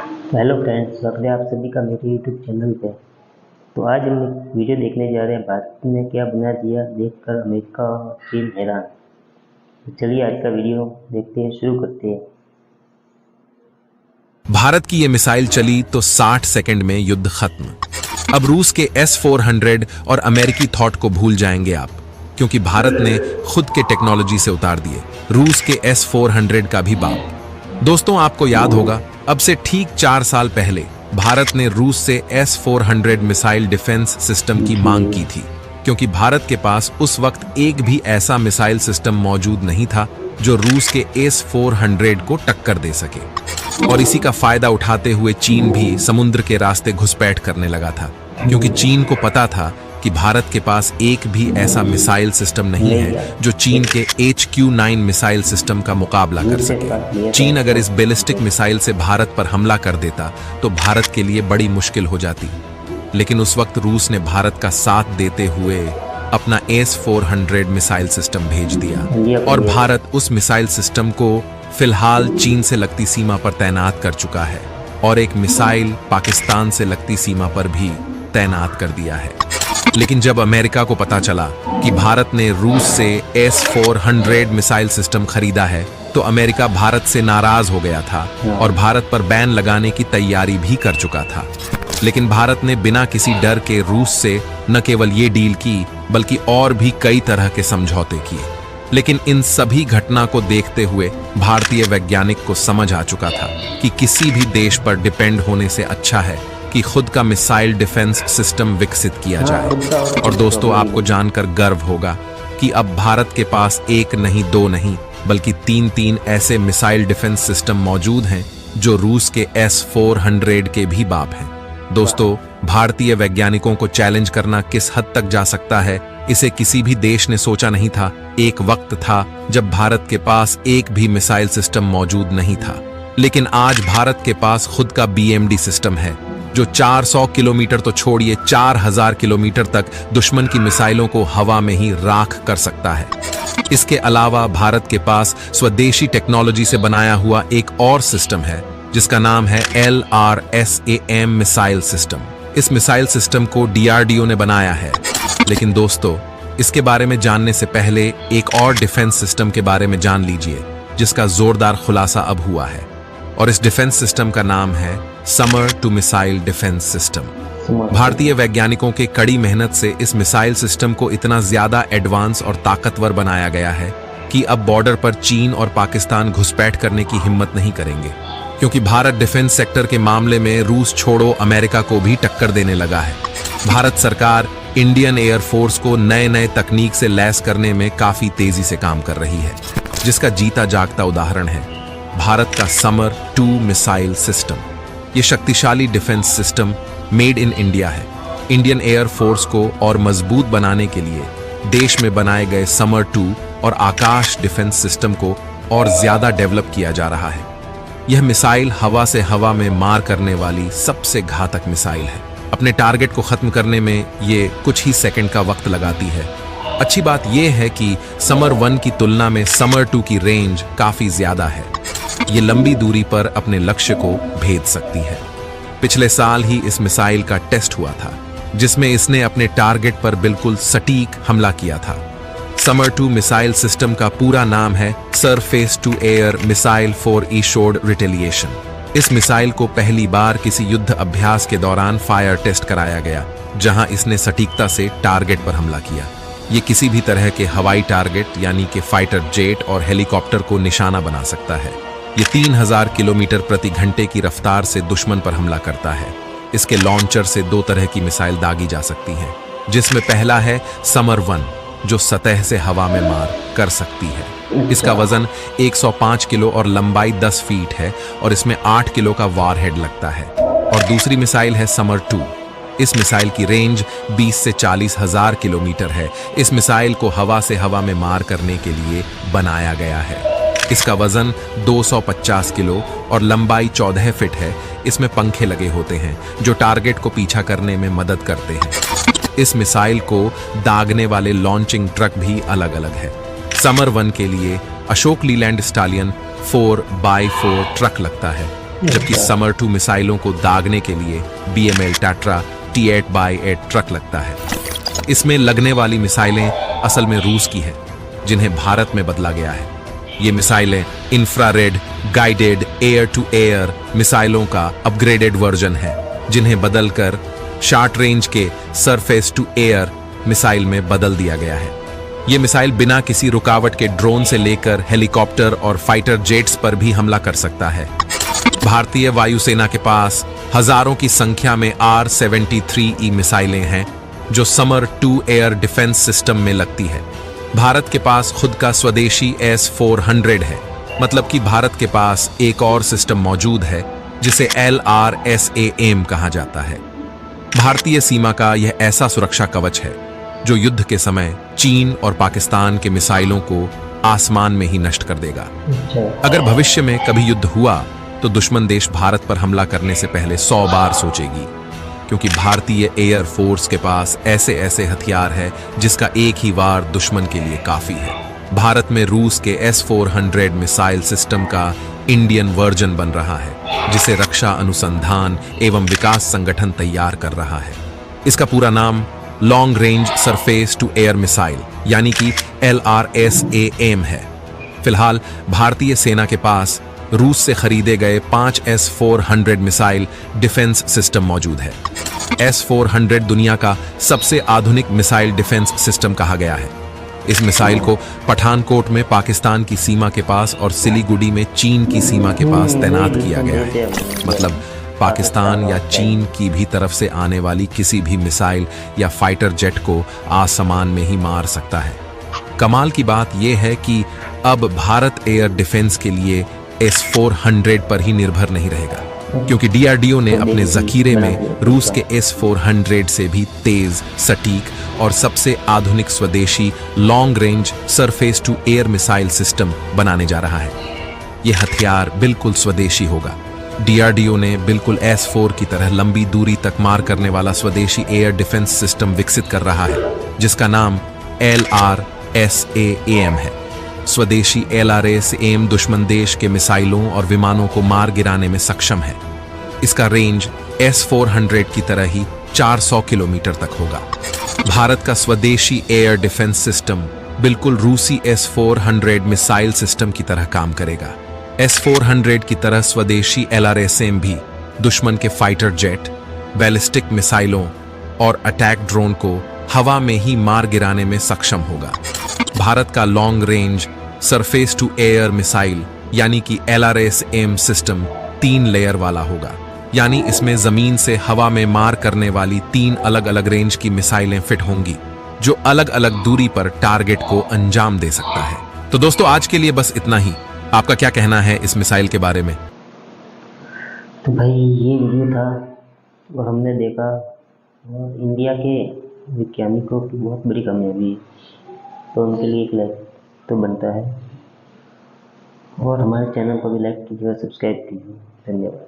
तो hello friends, स्वागत है आप सभी का मेरे यूट्यूब चैनल पे। तो आज हम एक वीडियो देखने जा रहे हैं, भारत ने क्या बना दिया, देखकर अमेरिका और चीन हैरान। तो चलिए आज का वीडियो देखते हैं, शुरू करते हैं। भारत की ये मिसाइल चली तो 60 सेकंड में युद्ध खत्म। अब रूस के S-400 और अमेरिकी थॉट को भूल जाएंगे आप, क्योंकि भारत ने खुद के टेक्नोलॉजी से उतार दिए रूस के S-400 का भी बाप। दोस्तों, आपको याद होगा, अब से ठीक 4 साल पहले भारत ने रूस से S-400 मिसाइल डिफेंस सिस्टम की मांग की थी, क्योंकि भारत के पास उस वक्त एक भी ऐसा मिसाइल सिस्टम मौजूद नहीं था जो रूस के S-400 को टक्कर दे सके। और इसी का फायदा उठाते हुए चीन भी समुद्र के रास्ते घुसपैठ करने लगा था, क्योंकि चीन को पता था कि भारत के पास एक भी ऐसा मिसाइल सिस्टम नहीं है जो चीन के HQ-9 मिसाइल सिस्टम का मुकाबला कर सके। चीन अगर इस बैलिस्टिक मिसाइल से भारत पर हमला कर देता तो भारत के लिए बड़ी मुश्किल हो जाती। लेकिन उस वक्त रूस ने भारत का साथ देते हुए अपना S-400 मिसाइल सिस्टम भेज दिया, और भारत उस मिसाइल सिस्टम को फिलहाल चीन से लगती सीमा पर तैनात कर चुका है, और एक मिसाइल पाकिस्तान से लगती सीमा पर भी तैनात कर दिया है। लेकिन जब अमेरिका को पता चला कि भारत ने रूस से S-400 मिसाइल सिस्टम खरीदा है, तो अमेरिका भारत से नाराज हो गया था और भारत पर बैन लगाने की तैयारी भी कर चुका था। लेकिन भारत ने बिना किसी डर के रूस से न केवल ये डील की, बल्कि और भी कई तरह के समझौते किए। लेकिन इन सभी घटना को देखते हुए भारतीय वैज्ञानिक को समझ आ चुका था कि किसी भी देश पर डिपेंड होने से अच्छा है कि खुद का मिसाइल डिफेंस सिस्टम विकसित किया जाए। और दोस्तों, आपको जानकर गर्व होगा कि अब भारत के पास एक नहीं, दो नहीं, बल्कि तीन ऐसे मिसाइल डिफेंस सिस्टम मौजूद हैं जो रूस के S-400 के भी बाप हैं। दोस्तों, भारतीय वैज्ञानिकों को चैलेंज करना किस हद तक जा सकता है, इसे किसी भी देश ने सोचा नहीं था। एक वक्त था जब भारत के पास एक भी मिसाइल सिस्टम मौजूद नहीं था, लेकिन आज भारत के पास खुद का BMD सिस्टम है, जो 400 किलोमीटर तो छोड़िए 4000 किलोमीटर तक दुश्मन की मिसाइलों को हवा में ही राख कर सकता है। इसके अलावा भारत के पास स्वदेशी टेक्नोलॉजी से बनाया हुआ एक और सिस्टम है, जिसका नाम है LRSAM मिसाइल सिस्टम। इस मिसाइल सिस्टम को DRDO ने बनाया है। लेकिन दोस्तों, इसके बारे में जानने से पहले एक और डिफेंस सिस्टम के बारे में जान लीजिए, जिसका जोरदार खुलासा अब हुआ है। और इस डिफेंस सिस्टम का नाम है SAMAR two missile defence system. भारतीय वैज्ञानिकों के कड़ी मेहनत से इस मिसाइल सिस्टम को इतना ज्यादा एडवांस और ताकतवर बनाया गया है कि अब बॉर्डर पर चीन और पाकिस्तान घुसपैठ करने की हिम्मत नहीं करेंगे, क्योंकि भारत डिफेंस सेक्टर के मामले में रूस छोड़ो अमेरिका को भी टक्कर देने लगा है। भारत सरकार इंडियन एयरफोर्स को नए तकनीक से लैस करने में काफी तेजी से काम कर रही है, जिसका जीता जागता उदाहरण है भारत का समर 2 मिसाइल सिस्टम। ये शक्तिशाली defence system made in India है। इंडियन एयरफोर्स को और मजबूत बनाने के लिए देश में बनाए गए समर 2 और आकाश डिफेंस सिस्टम को और ज्यादा डेवलप किया जा रहा है। यह मिसाइल हवा से हवा में मार करने वाली सबसे घातक मिसाइल है। अपने टारगेट को खत्म करने में ये कुछ ही सेकंड का वक्त लगाती है। अच्छी बात यह है कि समर 1 की तुलना में समर 2 की रेंज काफी ज्यादा है। ये लंबी दूरी पर अपने लक्ष्य को भेद सकती है। पिछले साल ही इस मिसाइल का टेस्ट हुआ था, जिसमें इसने अपने टारगेट पर बिल्कुल सटीक हमला किया था। समर 2 मिसाइल सिस्टम का पूरा नाम है surface to air missile for assured retaliation. इस मिसाइल को पहली बार किसी युद्ध अभ्यास के दौरान फायर टेस्ट कराया गया, जहां इसने सटीकता से टारगेट पर हमला किया। ये किसी भी तरह के हवाई टारगेट यानी कि फाइटर जेट और हेलीकॉप्टर को निशाना बना सकता है। ये 3000 किलोमीटर प्रति घंटे की रफ्तार से दुश्मन पर हमला करता है। इसके लॉन्चर से 2 तरह की मिसाइल दागी जा सकती हैं, जिसमें पहला है समर 1, जो सतह से हवा में मार कर सकती है। इसका वजन 105 किलो और लंबाई 10 फीट है, और इसमें 8 किलो का वारहेड लगता है। और दूसरी मिसाइल है समर 2। इस मिसाइल की रेंज 20 से 40 हजार किलोमीटर है। इस मिसाइल को हवा से हवा में मार करने के लिए बनाया गया है। इसका वजन 250 किलो और लंबाई 14 फीट है। इसमें पंखे लगे होते हैं जो टारगेट को पीछा करने में मदद करते हैं। इस मिसाइल को दागने वाले लॉन्चिंग ट्रक भी अलग अलग है। समर 1 के लिए Ashok Leyland stallion 4x4 truck लगता है, जबकि समर 2 मिसाइलों को दागने के लिए BML टाट्रा T8x8 ट्रक लगता है। इसमें लगने वाली मिसाइलें असल में रूस की हैं, जिन्हें भारत में बदला गया है। ये मिसाइलें infrared guided air to air मिसाइलों का अपग्रेडेड वर्जन है, जिन्हें बदलकर शॉर्ट रेंज के सरफेस टू एयर मिसाइल में बदल दिया गया है। ये मिसाइल बिना किसी रुकावट के ड्रोन से लेकर हेलीकॉप्टर और फाइटर जेट्स पर भी हमला कर सकता है। भारतीय वायुसेना के पास हजारों की संख्या में R-73E मिसाइलें हैं, जो समर 2 एयर डिफेंस सिस्टम में लगती है। भारत के पास खुद का स्वदेशी S-400 है, मतलब कि भारत के पास एक और सिस्टम मौजूद है जिसे LRSAM कहा जाता है। भारतीय सीमा का यह ऐसा सुरक्षा कवच है जो युद्ध के समय चीन और पाकिस्तान के मिसाइलों को आसमान में ही नष्ट कर देगा। अगर भविष्य में कभी युद्ध हुआ तो दुश्मन देश भारत पर हमला करने से पहले 100 बार सोचेगी, क्योंकि भारतीय एयर फोर्स के पास ऐसे ऐसे हथियार है जिसका एक ही वार दुश्मन के लिए काफी है। भारत में रूस के S-400 मिसाइल सिस्टम का इंडियन वर्जन बन रहा है, जिसे रक्षा अनुसंधान एवं विकास संगठन तैयार कर रहा है। इसका पूरा नाम long range surface to air missile यानी कि LRSAM है। फिलहाल भारतीय सेना के पास रूस से खरीदे गए 5 S-400 मिसाइल डिफेंस सिस्टम मौजूद है। S-400 दुनिया का सबसे आधुनिक मिसाइल डिफेंस सिस्टम कहा गया है। इस मिसाइल को पठानकोट में पाकिस्तान की सीमा के पास और सिलीगुड़ी में चीन की सीमा के पास तैनात किया गया है। मतलब पाकिस्तान या चीन की भी तरफ से आने वाली किसी भी मिसाइल या फाइटर जेट को आसमान में ही मार सकता है। कमाल की बात यह है कि अब भारत एयर डिफेंस के लिए S-400 पर ही निर्भर नहीं रहेगा, क्योंकि DRDO ने अपने जखीरे में रूस के S-400 से भी तेज, सटीक और सबसे आधुनिक स्वदेशी long range surface to air missile system बनाने जा रहा है। यह हथियार बिल्कुल स्वदेशी होगा। DRDO ने बिल्कुल S-4 की तरह लंबी दूरी तक मार करने वाला स्वदेशी एयर डिफेंस सिस्टम विकसित कर रहा है, जिसका नाम LRSAM है। स्वदेशी LRSAM दुश्मन देश के मिसाइलों और विमानों को मार गिराने में सक्षम है। इसका रेंज S-400 की तरह ही 400 किलोमीटर तक होगा। भारत का स्वदेशी एयर डिफेंस सिस्टम बिल्कुल रूसी S-400 मिसाइल सिस्टम की तरह काम करेगा। S-400 की तरह स्वदेशी LRSAM भी दुश्मन के फाइटर जेट, बैलिस्टिक मिसाइलों और अटैक ड्रोन को हवा में ही मार गिराने में सक्षम होगा। भारत का long range surface to air missile यानी कि LRSAM सिस्टम 3 लेयर वाला होगा, यानी इसमें जमीन से हवा में मार करने वाली 3 अलग अलग रेंज की मिसाइलें फिट होंगी, जो अलग अलग दूरी पर टारगेट को अंजाम दे सकता है। तो दोस्तों, आज के लिए बस इतना ही। आपका क्या कहना है इस मिसाइल के बारे में? तो भाई ये वीडियो था और हमने देखा इंडिया के वैज्ञानिकों की बहुत बड़ी कामयाबी है, तो उनके लिए एक लाइक तो बनता है। और हमारे चैनल को भी लाइक कीजिए और सब्सक्राइब कीजिए। धन्यवाद।